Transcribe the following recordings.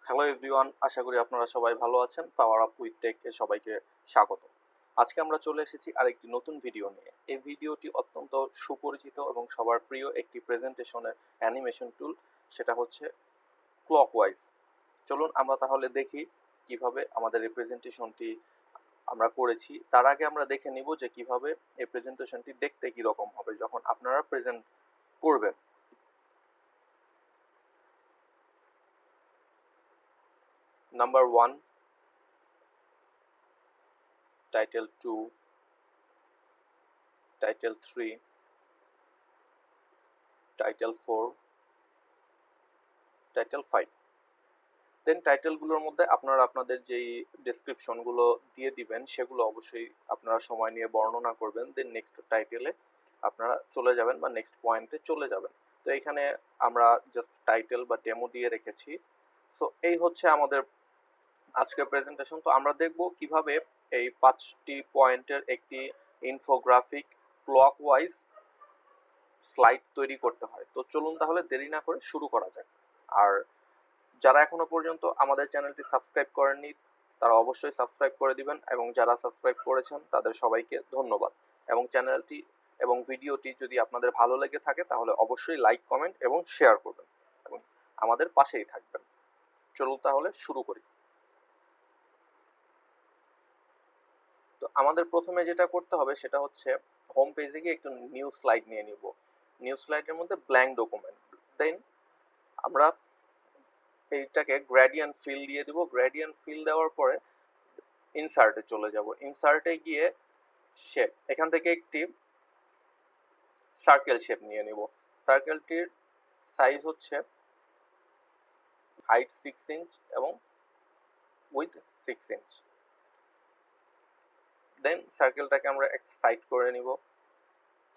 Hello everyone, আশা করি আপনারা সবাই ভালো আছেন। পাওয়ার আপ উইথ টেক এ সবাইকে স্বাগত। আজকে আমরা চলে এসেছি আরেকটি নতুন ভিডিও নিয়ে। এই ভিডিওটি অত্যন্ত সুপরিচিত এবং সবার প্রিয় একটি প্রেজেন্টেশনের অ্যানিমেশন টুল, সেটা হচ্ছে ক্লকওয়াইজ। চলুন আমরা তাহলে দেখি কিভাবে আমাদের এই প্রেজেন্টেশনটি আমরা করেছি। তার আগে আমরা দেখে নিব যে কিভাবে এই প্রেজেন্টেশনটি দেখতে কীরকম হবে যখন আপনারা প্রেজেন্ট করবেন। Number 1, title 2, title 3, title 4, title 5। দেন টাইটেলগুলোর মধ্যে আপনারা আপনাদের যেই ডেসক্রিপশনগুলো দিয়ে দিবেন সেগুলো অবশ্যই আপনারা সময় নিয়ে বর্ণনা করবেন। দেন নেক্সট টাইটেলে আপনারা চলে যাবেন বা নেক্সট পয়েন্টে চলে যাবেন। তো এইখানে আমরা জাস্ট টাইটেল বা ডেমো দিয়ে রেখেছি। সো এই হচ্ছে আমাদের আজকের প্রেজেন্টেশন। তো আমরা দেখব কিভাবে এই 5টি পয়েন্টের একটি ইনফোগ্রাফিক ক্লকওয়াইজ স্লাইড তৈরি করতে হয়। তো চলুন তাহলে দেরি না করে শুরু করা যাক। আর যারা এখনো পর্যন্ত আমাদের চ্যানেলটি সাবস্ক্রাইব করেননি তারা অবশ্যই সাবস্ক্রাইব করে দিবেন, এবং যারা সাবস্ক্রাইব করেছেন তাদের সবাইকে ধন্যবাদ। এবং চ্যানেলটি এবং ভিডিওটি যদি আপনাদের ভালো লেগে থাকে তাহলে অবশ্যই লাইক, কমেন্ট এবং শেয়ার করবেন এবং আমাদের পাশেই থাকবেন। চলুন তাহলে শুরু করি। তো আমাদের প্রথমে যেটা করতে হবে সেটা হচ্ছে হোম পেজে গিয়ে একটু নিউ স্লাইড নিয়ে নিব। নিউ স্লাইডের মধ্যে ব্ল্যাঙ্ক ডকুমেন্ট। দেন আমরা এইটাকে গ্রেডিয়েন্ট ফিল দিয়ে দিব। গ্রেডিয়েন্ট ফিল দেওয়ার পরে ইনসার্টে চলে যাব। ইনসার্টে গিয়ে শেপ, এখান থেকে একটি সার্কেল শেপ নিয়ে নিব। সার্কেলটির সাইজ হচ্ছে হাইট 6 ইঞ্চ এবং উইথ 6 ইঞ্চ। দেন সার্কেলটাকে আমরা এক সাইড করে নিব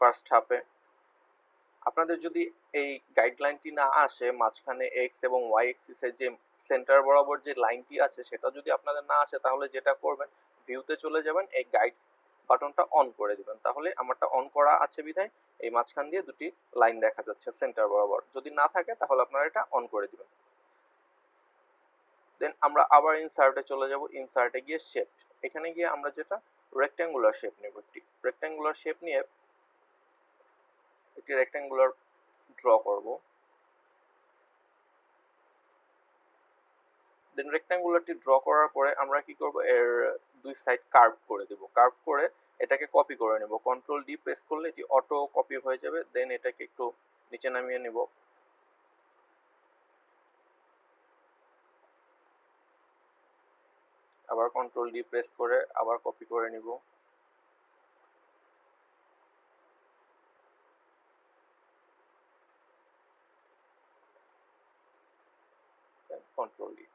ফার্স্ট হাফে। আপনাদের যদি এই গাইডলাইনটি না আসে, মাঝখানে এক্স এবং ওয়াই এক্সিসের যে সেন্টার বরাবর যে লাইনটি আছে সেটা যদি আপনাদের না আসে, তাহলে যেটা করবেন ভিউতে চলে যাবেন, এই গাইড বাটনটা অন করে দিবেন। তাহলে আমারটা অন করা আছে বিধায় এই মাঝখান দিয়ে দুটি লাইন দেখা যাচ্ছে সেন্টার বরাবর। যদি না থাকে তাহলে আপনারা এটা অন করে দিবেন। দেন আমরা আবার ইনসার্টে চলে যাব। ইনসার্টে গিয়ে শেপ, এখানে গিয়ে আমরা যেটা রেক্ট্যাঙ্গুলার শেপ নেব। একটি রেক্ট্যাঙ্গুলার শেপ নিয়ে একটি রেক্ট্যাঙ্গুলার ড্র করব। দেন রেক্ট্যাঙ্গুলারটি ড্র করার পরে আমরা কি করব, এর দুই সাইড কার্ভ করে দেব। কার্ভ করে এটাকে কপি করে নেব। কন্ট্রোল ডি প্রেস করলে এটি অটো কপি হয়ে যাবে। দেন এটাকে একটু নিচে নামিয়ে নেব। আবার কন্ট্রোল ডি প্রেস করে আবার কপি করে নিব। দেন কন্ট্রোল ডি।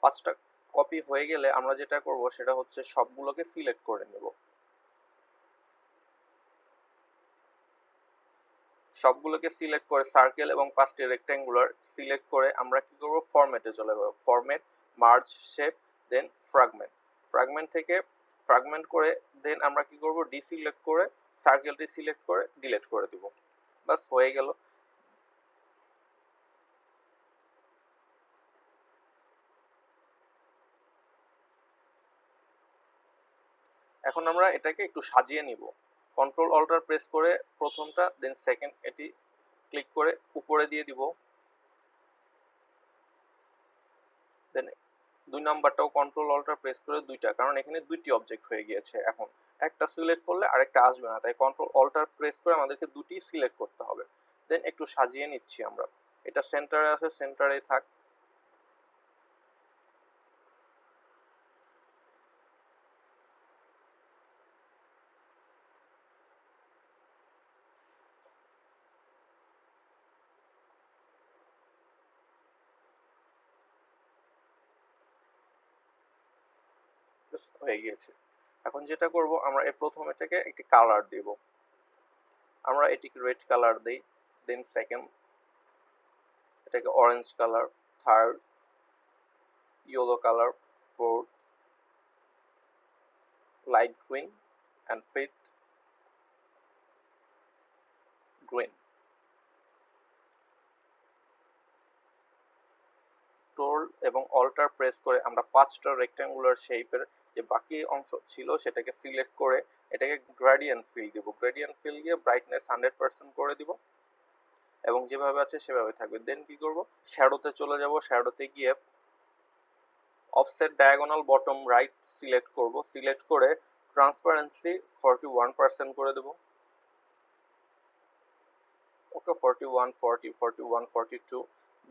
পাঁচটা কপি হয়ে গেলে আমরা যেটা করব সেটা হচ্ছে সবগুলোকে সিলেক্ট করে নেব। সবগুলোকে সিলেক্ট করে সার্কেল এবং 5টি রেক্ট্যাঙ্গুলার সিলেক্ট করে আমরা কি করব, ফরম্যাটে চলে যাব। ফরম্যাট, মার্জ শেপ, দেন ফ্র্যাগমেন্ট। ফ্র্যাগমেন্ট থেকে ফ্র্যাগমেন্ট করে দেন আমরা কি করব, ডিসিলেক্ট করে সার্কেলটি সিলেক্ট করে ডিলিট করে দিব। বাস হয়ে গেল। এখন আমরা এটাকে একটু সাজিয়ে নিব। কন্ট্রোল অল্টার প্রেস করে প্রথমটা, দেন সেকেন্ড এটি ক্লিক করে উপরে দিয়ে দিব। দেন 2 নাম্বারটাও কন্ট্রোল অল্টার প্রেস করে দুইটা, কারণ এখানে দুইটি অবজেক্ট হয়ে গিয়েছে। এখন একটা সিলেক্ট করলে আরেকটা আসবে না, তাই কন্ট্রোল অল্টার প্রেস করে আমাদেরকে দুটি সিলেক্ট করতে হবে। দেন একটু সাজিয়ে নিচ্ছি আমরা। এটা সেন্টারে আছে, সেন্টারে থাক। হয়ে গিয়েছে। এখন যেটা করব, আমরা এর প্রথম এটাকে একটি কালার দেব। আমরা এটিকে রেড কালার দেই। দেন সেকেন্ড এটাকে orange colour, third yellow colour, fourth light green and fifth green. Toll এবং অল্টার প্রেস করে আমরা 5টা রেক্ট্যাঙ্গুলার শেপের যে বাকি অংশ ছিল সেটাকে সিলেক্ট করে এটাকে গ্রেডিয়েন্ট ফিল দিব। গ্রেডিয়েন্ট ফিল দিয়ে ব্রাইটনেস 100% করে দিব এবং যেভাবে আছে সেভাবে থাকবে। দেন কি করব, শ্যাডোতে চলে যাব। শ্যাডোতে গিয়ে offset diagonal bottom right select করব। সিলেক্ট করে ট্রান্সপারেন্সি 41% করে দেব। ওকে, 41, 40, 41, 42।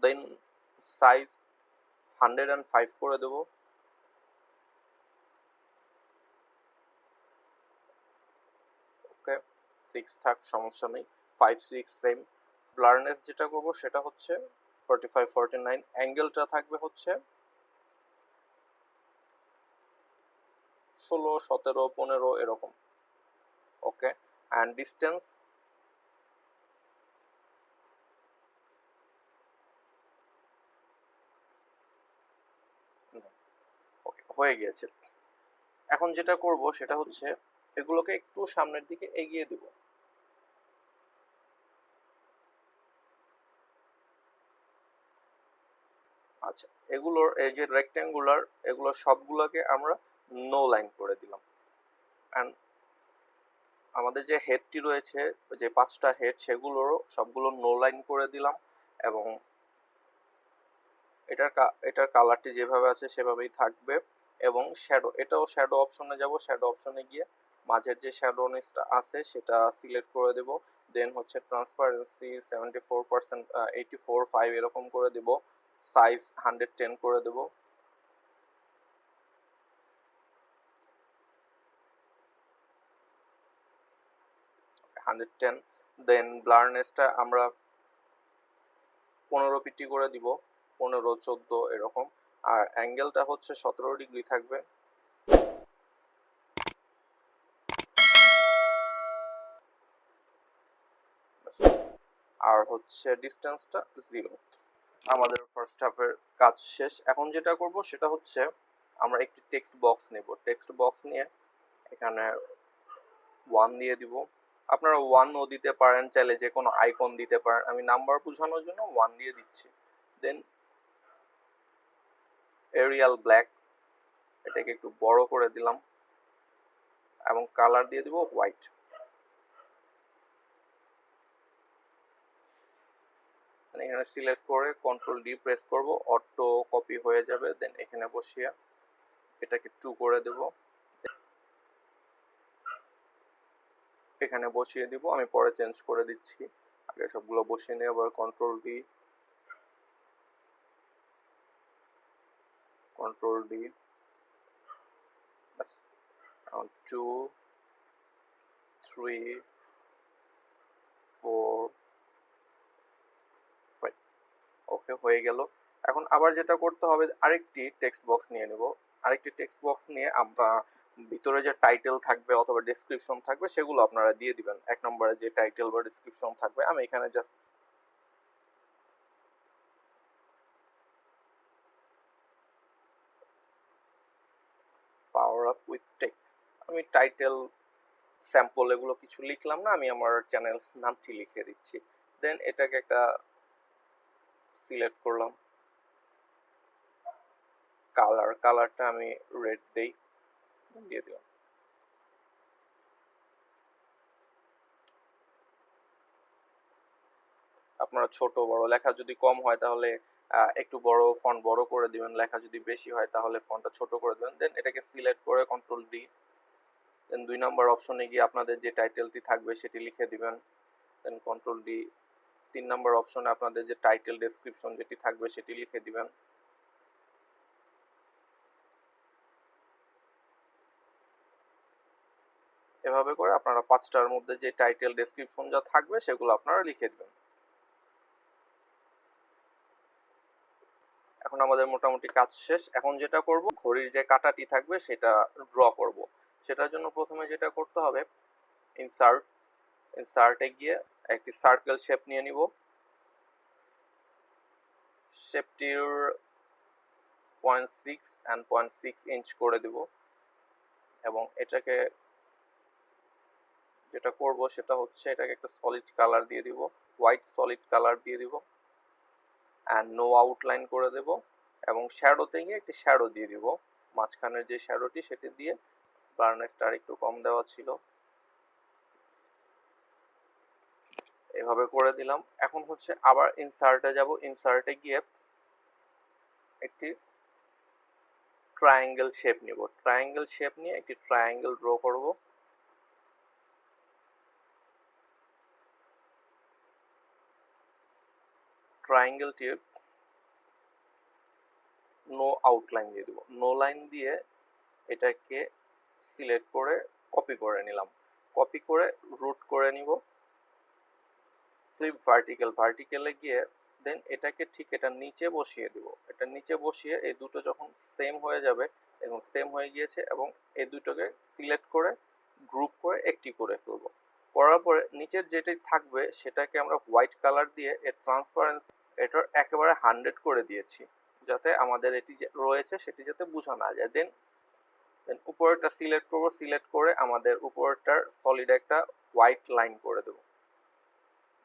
দেন সাইজ 105 করে দেব। ওকে, 6 থাক, সমস্যা নেই। 5, 6 সেম। ব্লারনেস যেটা করব সেটা হচ্ছে 45, 49। অ্যাঙ্গেলটা থাকবে হচ্ছে 16, 17, 15 এরকম। ওকে, অ্যান্ড ডিস্টেন্স ওকে হয়ে গিয়েছে। এখন যেটা করব সেটা হচ্ছে এগুলোকে একটু সামনের দিকে এগিয়ে দিব। আচ্ছা, এগুলোর এই যে রেক্ট্যাঙ্গুলার এগুলো সবগুলোকে আমরা নো লাইন করে দিলাম। অ্যান্ড আমাদের যে হেডটি রয়েছে, যে 5টা হেড, সেগুলোরও সবগুলো নো লাইন করে দিলাম এবং এটার কালারটি যেভাবে আছে সেভাবেই থাকবে। এবং শ্যাডো, এটাও শ্যাডো অপশনে যাব। শ্যাডো অপশনে গিয়ে মাঝের যে শ্যাডোনেসটা আছে সেটা সিলেক্ট করে দেব। দেন হচ্ছে ট্রান্সপারেন্সি 74%, 84, 5 এরকম করে দেব। সাইজ 110 করে দেব। দেন ব্লারনেসটা আমরা 15 পিটি করে দিব, 15, 14 এরকম। আর অ্যাঙ্গেলটা হচ্ছে 17 ডিগ্রি থাকবে। আর হচ্ছে ডিস্টেন্সটা 0। আমাদের ফার্স্ট হাফের কাজ শেষ। এখন যেটা করব সেটা হচ্ছে আমরা একটি টেক্সট বক্স নেব। টেক্সট বক্স নিয়ে এখানে 1 দিয়ে দিব। আপনারা 1ও দিতে পারেন, চাইলে যে কোনো আইকন দিতে পারেন। আমি নাম্বার বোঝানোর জন্য 1 দিয়ে দিচ্ছি। দেন এরিয়াল ব্ল্যাক, এটাকে একটু বড় করে দিলাম এবং কালার দিয়ে দিব হোয়াইট। এখানে সিলেক্ট করে কন্ট্রোল ডি প্রেস করব, অটো কপি হয়ে যাবে। দেন এখানে বসিয়ে এটাকে 2 করে দেব। এখানে বসিয়ে দিব, আমি পরে চেঞ্জ করে দিচ্ছি। আগে সবগুলো বসিয়ে নিয়ে আবার কন্ট্রোল ডি, কন্ট্রোল ডি, 2, 3, 4, 5। ওকে, হয়ে গেল। এখন আবার যেটা করতে হবে, আরেকটি টেক্সট বক্স নিয়ে নেব। আরেকটি টেক্সট বক্স নিয়ে আমরা ভিতরে যে টাইটেল থাকবে অথবা ডেসক্রিপশন থাকবে সেগুলো আপনারা দিয়ে দিবেন। 1 নম্বরে যে টাইটেল বা ডেসক্রিপশন থাকবে, আমি এখানে just power up with tech, আমি টাইটেল, স্যাম্পল এগুলো কিছু লিখলাম না, আমি আমার চ্যানেল নামটি লিখে দিচ্ছি। দেন এটাকে একটা সিলেক্ট করলাম। কালারটা আমি রেড দেই, দিয়ে দিলাম। আপনারা ছোট বড়, লেখা যদি কম হয় তাহলে একটু বড় ফন্ট বড় করে দিবেন, লেখা যদি বেশি হয় তাহলে ফন্টটা ছোট করে দিবেন। দেন এটাকে সিলেক্ট করে কন্ট্রোল ডি। দেন 2 নম্বর অপশনে গিয়ে আপনাদের যে টাইটেলটি থাকবে সেটি লিখে দিবেন। দেন কন্ট্রোল ডি। 3 নম্বর অপশনে আপনাদের যে টাইটেল ডেসক্রিপশন যেটি থাকবে সেটি লিখে দিবেন। এভাবে করে আপনারা 5টার মধ্যে যে টাইটেল ডেসক্রিপশন যা থাকবে সেগুলো আপনারা লিখে দিবেন। এখন আমাদের মোটামুটি কাজ শেষ। এখন যেটা করব, ঘড়ির যে কাঁটাটি থাকবে সেটা ড্র করব। সেটার জন্য প্রথমে যেটা করতে হবে, ইনসার্টে গিয়ে একটি সার্কেল শেপ নিয়ে নিব। শেপটির 0.6 and 0.6 ইঞ্চ করে দেব। এবং এটাকে যেটা করব সেটা হচ্ছে এটাকে একটা সলিড কালার দিয়ে দিব, হোয়াইট সলিড কালার দিয়ে দিব অ্যান্ড নো আউটলাইন করে দেব এবং শ্যাডোতে গিয়ে একটি শ্যাডো দিয়ে দিব, মাঝখানের যে শ্যাডোটি সেটি দিয়ে। ব্লারনেসটা আর একটু কম দেওয়া ছিল, এভাবে করে দিলাম। এখন হচ্ছে আবার ইনসার্টে যাব, ইনসার্টে গিয়ে একটি ট্রায়াঙ্গেল শেপ নিব, ট্রায়াঙ্গেল শেপ নিয়ে একটি ট্রায়াঙ্গেল ড্র করব। ট্রায়াঙ্গেলটি নো আউটলাইন দিয়ে দিব, নো লাইন দিয়ে এটাকে সিলেক্ট করে কপি করে নিলাম, কপি করে রুট করে নিব, ফ্লিপ ভার্টিক্যাল, ভার্টিক্যালে গিয়ে দেন এটাকে ঠিক এটা নিচে বসিয়ে দিব, এটা নিচে বসিয়ে এই দুটো যখন সেম হয়ে যাবে, এখন সেম হয়ে গিয়েছে এবং এই দুটোকে সিলেক্ট করে গ্রুপ করে একটি করে ফেলবো। করার পরে নিচের যেটি থাকবে সেটাকে আমরা হোয়াইট কালার দিয়ে এর ট্রান্সপারেন্সি এটার একেবারে 100 করে দিয়েছি, যাতে আমাদের এটি যে রয়েছে সেটি যাতে বোঝা না যায়। দেন উপরেরটা সিলেক্ট করব, সিলেক্ট করে আমাদের উপরেরটার সলিড একটা হোয়াইট লাইন করে দেব,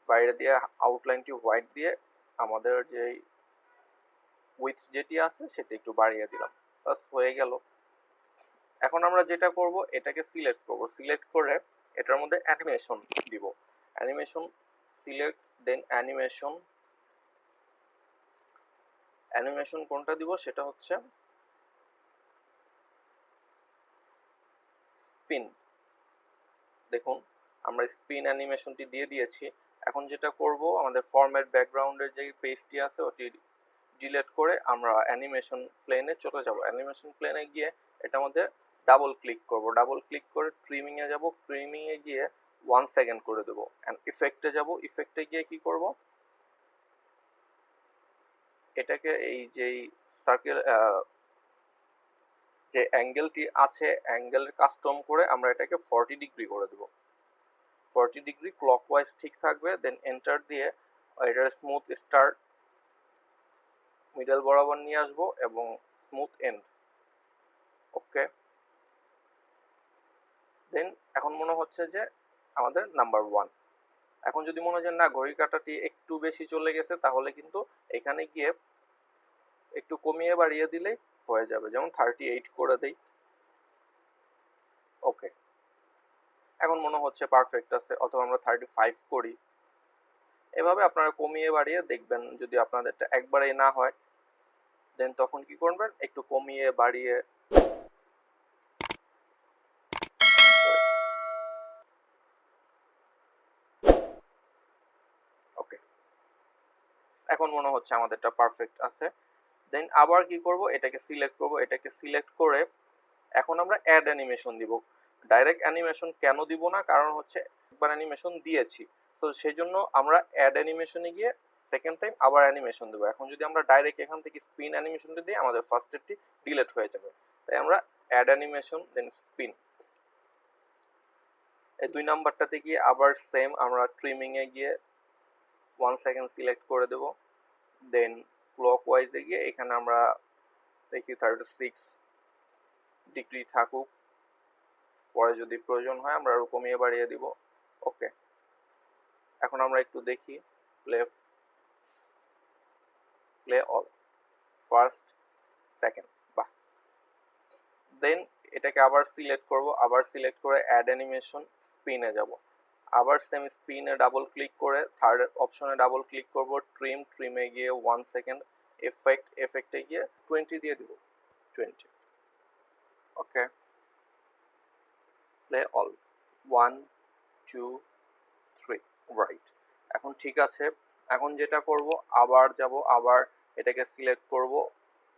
বাইরে দিয়ে আউটলাইনটি হোয়াইট দিয়ে আমাদের যে উইথ যেটি আছে সেটা একটু বাড়িয়ে দিলাম, বাস হয়ে গেল। এখন আমরা যেটা করব এটাকে সিলেক্ট করব, সিলেক্ট করে এটার মধ্যে অ্যানিমেশন দিব, অ্যানিমেশন সিলেক্ট, দেন অ্যানিমেশন, অ্যানিমেশন কোনটা দিব সেটা হচ্ছে স্পিন। দেখুন আমরা স্পিন অ্যানিমেশনটি দিয়ে দিয়েছি। এখন যেটা করব আমাদের ফরম্যাট ব্যাকগ্রাউন্ডের যে পেজটি আছে ওটি ডিলিট করে আমরা অ্যানিমেশন প্লেনে চলে যাব, অ্যানিমেশন প্লেনে গিয়ে এটার মধ্যে ডাবল ক্লিক করব, ডাবল ক্লিক করে ট্রিমিংয়ে যাব, ট্রিমিংয়ে গিয়ে 1 সেকেন্ড করে দেবো অ্যান্ড ইফেক্টে যাব, ইফেক্টে গিয়ে কি করব এটাকে এই যেই সার্কেল যে অ্যাঙ্গেলটি আছে অ্যাঙ্গেল কাস্টম করে আমরা এটাকে 40 ডিগ্রি করে দেব, 40 ডিগ্রি ক্লকওয়াইজ ঠিক থাকবে। দেন এন্টার দিয়ে এটার স্মুথ স্টার্ট মিডল বরাবর নিয়ে আসবো এবং স্মুথ এন্ড, ওকে। দেন এখন মনে হচ্ছে যে আমাদের নাম্বার 1। এখন যদি মনে হয় না ঘড়ি কাঁটাটি একটু বেশি চলে গেছে তাহলে কিন্তু এখানে গিয়ে একটু কমিয়ে বাড়িয়ে দিলেই হয়ে যাবে, যেমন 38 করে দেই, ওকে। এখন মনে হচ্ছে পারফেক্ট আছে, অথবা আমরা 35 করি। এভাবে আপনারা কমিয়ে বাড়িয়ে দেখবেন, যদি আপনাদেরটা একবারেই না হয় দেন তখন কি করবেন একটু কমিয়ে বাড়িয়ে, ওকে। এখন মনে হচ্ছে আমাদেরটা পারফেক্ট আছে। দেন আবার কি করব এটাকে সিলেক্ট করব, এটাকে সিলেক্ট করে এখন আমরা অ্যাড অ্যানিমেশন দিব। ডাইরেক্ট অ্যানিমেশন কেন দিব না, কারণ হচ্ছে একবার অ্যানিমেশন দিয়েছি, তো সেই জন্য আমরা অ্যাড অ্যানিমেশনে গিয়ে সেকেন্ড টাইম আবার অ্যানিমেশন দেবো। এখন যদি আমরা ডাইরেক্ট এখান থেকে স্পিন অ্যানিমেশনটা দিই আমাদের ফার্স্ট স্টেপটি ডিলিট হয়ে যাবে, তাই আমরা অ্যাড অ্যানিমেশন দেন স্পিন, এই 2 নাম্বারটাতে গিয়ে আবার সেম আমরা ট্রিমিংয়ে গিয়ে 1 সেকেন্ড সিলেক্ট করে দেব। দেন ক্লকওয়াইজে গিয়ে এখানে আমরা দেখি 36 ডিগ্রি থাকুক, পরে যদি প্রয়োজন হয় আমরা আরো কমিয়ে বাড়িয়ে দিব, ওকে। এখন আমরা একটু দেখি প্লে অল, ফার্স্ট সেকেন্ড, বাহ। দেন এটাকে আবার সিলেক্ট করব, আবার সিলেক্ট করে অ্যাড অ্যানিমেশন স্পিনে যাব, আবার সেম স্পিনে ডাবল ক্লিক করে থার্ড অপশনে ডাবল ক্লিক করব, ট্রিমে গিয়ে 1 সেকেন্ড, এফেক্টে গিয়ে 20 দিয়ে দিব, 20, ওকে। Play all, 1 2 3, right. এখন ঠিক আছে। এখন যেটা করব আবার যাব, আবার এটাকে সিলেক্ট করব,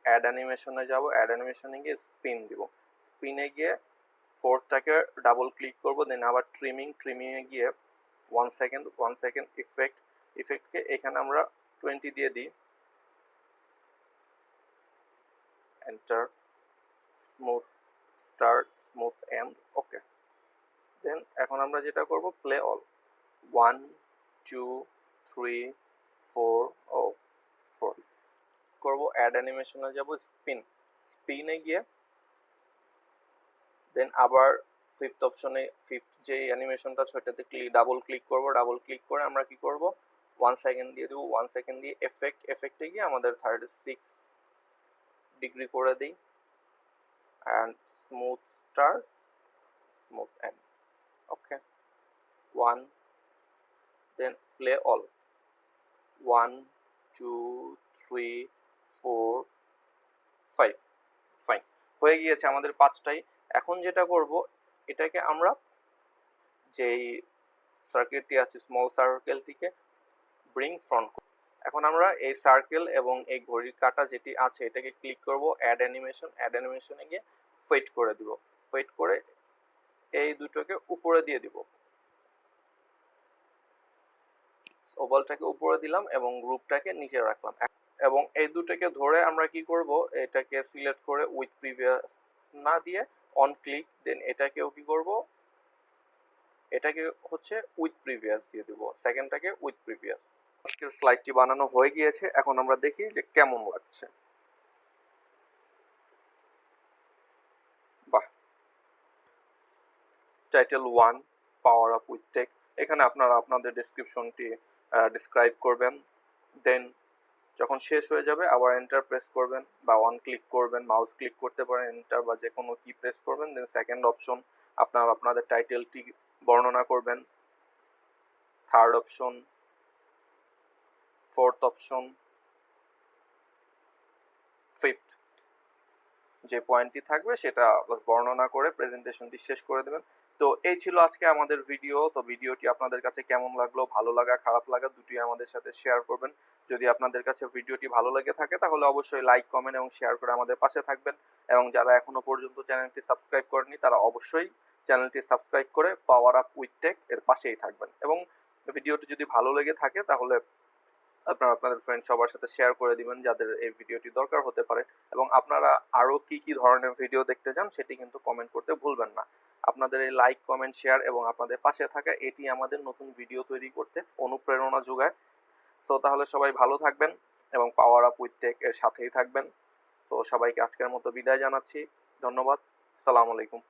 অ্যাড অ্যানিমেশনে যাব, অ্যাড অ্যানিমেশনে গিয়ে স্পিন দিব, স্পিনে গিয়ে ফোর্থটাকে ডাবল ক্লিক করব, দেন আবার ট্রিমিংয়ে গিয়ে 1 সেকেন্ড, ইফেক্টকে এখানে আমরা 20 দিয়ে দিই, enter, smooth start, smooth end, okay. Then এখন আমরা যেটা করব প্লে অল, 1 2 3 4, ও 4 করব, অ্যাড অ্যানিমেশনে যাব, স্পিনে গিয়ে দেন আবার ফিফথ অপশনে ফিফথ যে অ্যানিমেশনটা সেটাতে ডাবল ক্লিক করব, ডাবল ক্লিক করে আমরা কি করব 1 সেকেন্ড দিয়ে দেবো, 1 সেকেন্ড দিয়ে এফেক্টে গিয়ে আমাদের 36 ডিগ্রি করে দিই and smooth start, smooth end. Okay, 1, then play all, 1 2 3 4 5, fine, হয়ে গিয়েছে আমাদের 5টাই। এখন যেটা করব, এটাকে আমরা যেই সার্কেলটি আছে স্মল সার্কেলটিকে ব্রিং ফ্রন্ট, এখন আমরা এই সার্কেল এবং এই ঘড়ির কাঁটা যেটি আছে এটাকে ক্লিক করব, অ্যাড অ্যানিমেশনে গিয়ে ফেড করে দিব, ফেড করে এই দুটোকে উপরে দিয়ে দিব, ওভালটাকে উপরে দিলাম এবং গ্রুপটাকে নিচে রাখলাম, এবং এই দুটোকে ধরে আমরা কি করব, এটাকে সিলেক্ট করে উইথ প্রিভিয়াস না দিয়ে অন ক্লিক, দেন এটাকেও কি করব, এটাকে হচ্ছে উইথ প্রিভিয়াস দিয়ে দিব, সেকেন্ডটাকে উইথ প্রিভিয়াস। আজকের স্লাইডটি বানানো হয়ে গিয়েছে, এখন আমরা দেখি যে কেমন লাগছে। বাহ, title 1 power up with tech, এখানে আপনারা আপনাদের ডেসক্রিপশনটি ডিসক্রাইব করবেন, দেন যখন শেষ হয়ে যাবে আবার এন্টার প্রেস করবেন বা অন ক্লিক করবেন, মাউস ক্লিক করতে পারেন, এন্টার বা যে কোনো কি প্রেস করবেন, দেন সেকেন্ড অপশন আপনারা আপনাদের টাইটেলটি বর্ণনা করবেন, third option, fourth option, fifth যে পয়েন্টটি থাকবে সেটা বর্ণনা করে প্রেজেন্টেশনটি শেষ করে দেবেন। তো এই ছিল আজকে আমাদের ভিডিও। তো ভিডিওটি আপনাদের কাছে কেমন লাগলো, ভালো লাগা খারাপ লাগা দুটোই আমাদের সাথে শেয়ার করবেন। যদি আপনাদের কাছে ভিডিওটি ভালো লেগে থাকে তাহলে অবশ্যই লাইক, কমেন্ট এবং শেয়ার করে আমাদের পাশে থাকবেন, এবং যারা এখনো পর্যন্ত চ্যানেলটি সাবস্ক্রাইব করেনি তারা অবশ্যই চ্যানেলটি সাবস্ক্রাইব করে পাওয়ার আপ উইথ টেক এর পাশেই থাকবেন, এবং ভিডিওটি যদি ভালো লেগে থাকে তাহলে আপনারা আপনাদের ফ্রেন্ড সবার সাথে শেয়ার করে দিবেন যাদের এই ভিডিওটি দরকার হতে পারে, এবং আপনারা আরও কি কি ধরনের ভিডিও দেখতে চান সেটি কিন্তু কমেন্ট করতে ভুলবেন না। আপনাদের এই লাইক, কমেন্ট, শেয়ার এবং আপনাদের পাশে থাকা এটি আমাদের নতুন ভিডিও তৈরি করতে অনুপ্রেরণা যোগায়। সো তাহলে সবাই ভালো থাকবেন এবং পাওয়ার আপ উইথ টেক এর সাথেই থাকবেন। তো সবাইকে আজকের মতো বিদায় জানাচ্ছি, ধন্যবাদ, সালাম আলাইকুম।